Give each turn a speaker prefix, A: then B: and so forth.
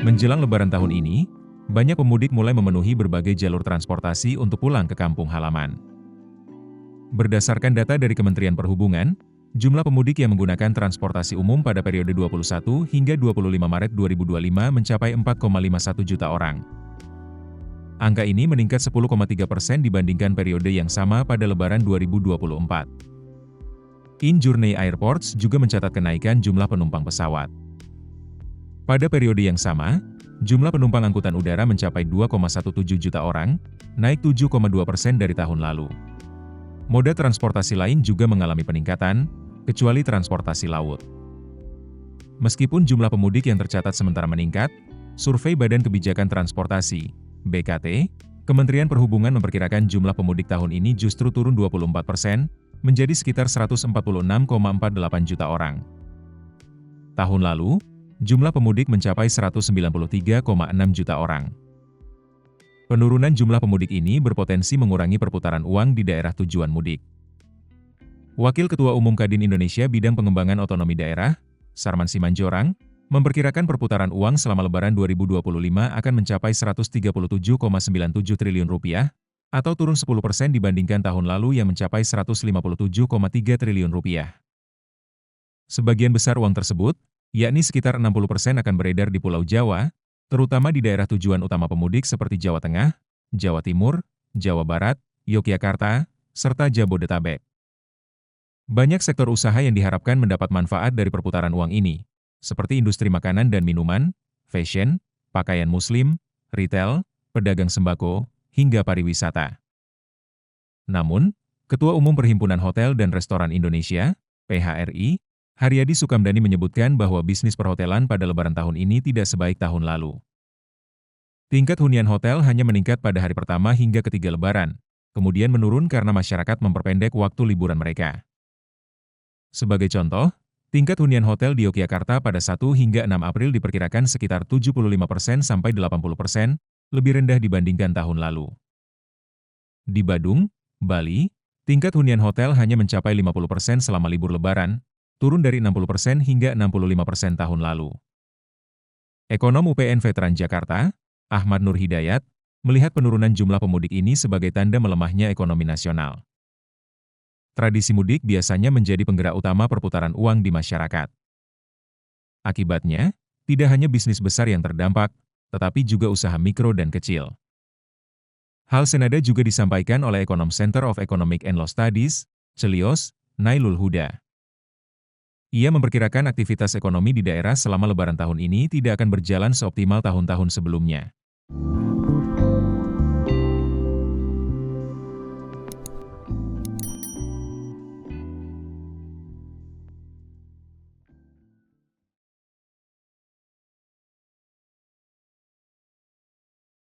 A: Menjelang Lebaran tahun ini, banyak pemudik mulai memenuhi berbagai jalur transportasi untuk pulang ke kampung halaman. Berdasarkan data dari Kementerian Perhubungan, jumlah pemudik yang menggunakan transportasi umum pada periode 21 hingga 25 Maret 2025 mencapai 4,51 juta orang. Angka ini meningkat 10,3% dibandingkan periode yang sama pada Lebaran 2024. In-Journey Airports juga mencatat kenaikan jumlah penumpang pesawat. Pada periode yang sama, jumlah penumpang angkutan udara mencapai 2,17 juta orang, naik 7,2% dari tahun lalu. Moda transportasi lain juga mengalami peningkatan, kecuali transportasi laut. Meskipun jumlah pemudik yang tercatat sementara meningkat, survei Badan Kebijakan Transportasi, BKT, Kementerian Perhubungan memperkirakan jumlah pemudik tahun ini justru turun 24%, menjadi sekitar 146,48 juta orang. Tahun lalu, jumlah pemudik mencapai 193,6 juta orang. Penurunan jumlah pemudik ini berpotensi mengurangi perputaran uang di daerah tujuan mudik. Wakil Ketua Umum Kadin Indonesia Bidang Pengembangan Otonomi Daerah, Sarman Simanjorang, memperkirakan perputaran uang selama Lebaran 2025 akan mencapai Rp137,97 triliun, atau turun 10% dibandingkan tahun lalu yang mencapai Rp157,3 triliun. Sebagian besar uang tersebut, yakni sekitar 60% akan beredar di Pulau Jawa, terutama di daerah tujuan utama pemudik seperti Jawa Tengah, Jawa Timur, Jawa Barat, Yogyakarta, serta Jabodetabek. Banyak sektor usaha yang diharapkan mendapat manfaat dari perputaran uang ini, seperti industri makanan dan minuman, fashion, pakaian muslim, retail, pedagang sembako, hingga pariwisata. Namun, Ketua Umum Perhimpunan Hotel dan Restoran Indonesia, PHRI, Haryadi Sukamdhani menyebutkan bahwa bisnis perhotelan pada Lebaran tahun ini tidak sebaik tahun lalu. Tingkat hunian hotel hanya meningkat pada hari pertama hingga ketiga Lebaran, kemudian menurun karena masyarakat memperpendek waktu liburan mereka. Sebagai contoh, tingkat hunian hotel di Yogyakarta pada 1 hingga 6 April diperkirakan sekitar 75% sampai 80%, lebih rendah dibandingkan tahun lalu. Di Badung, Bali, tingkat hunian hotel hanya mencapai 50% selama libur Lebaran, turun dari 60% hingga 65% tahun lalu. Ekonom UPN Veteran Jakarta, Ahmad Nur Hidayat, melihat penurunan jumlah pemudik ini sebagai tanda melemahnya ekonomi nasional. Tradisi mudik biasanya menjadi penggerak utama perputaran uang di masyarakat. Akibatnya, tidak hanya bisnis besar yang terdampak, tetapi juga usaha mikro dan kecil. Hal senada juga disampaikan oleh Ekonom Center of Economic and Law Studies, Celios, Nailul Huda. Ia memperkirakan aktivitas ekonomi di daerah selama Lebaran tahun ini tidak akan berjalan seoptimal tahun-tahun sebelumnya.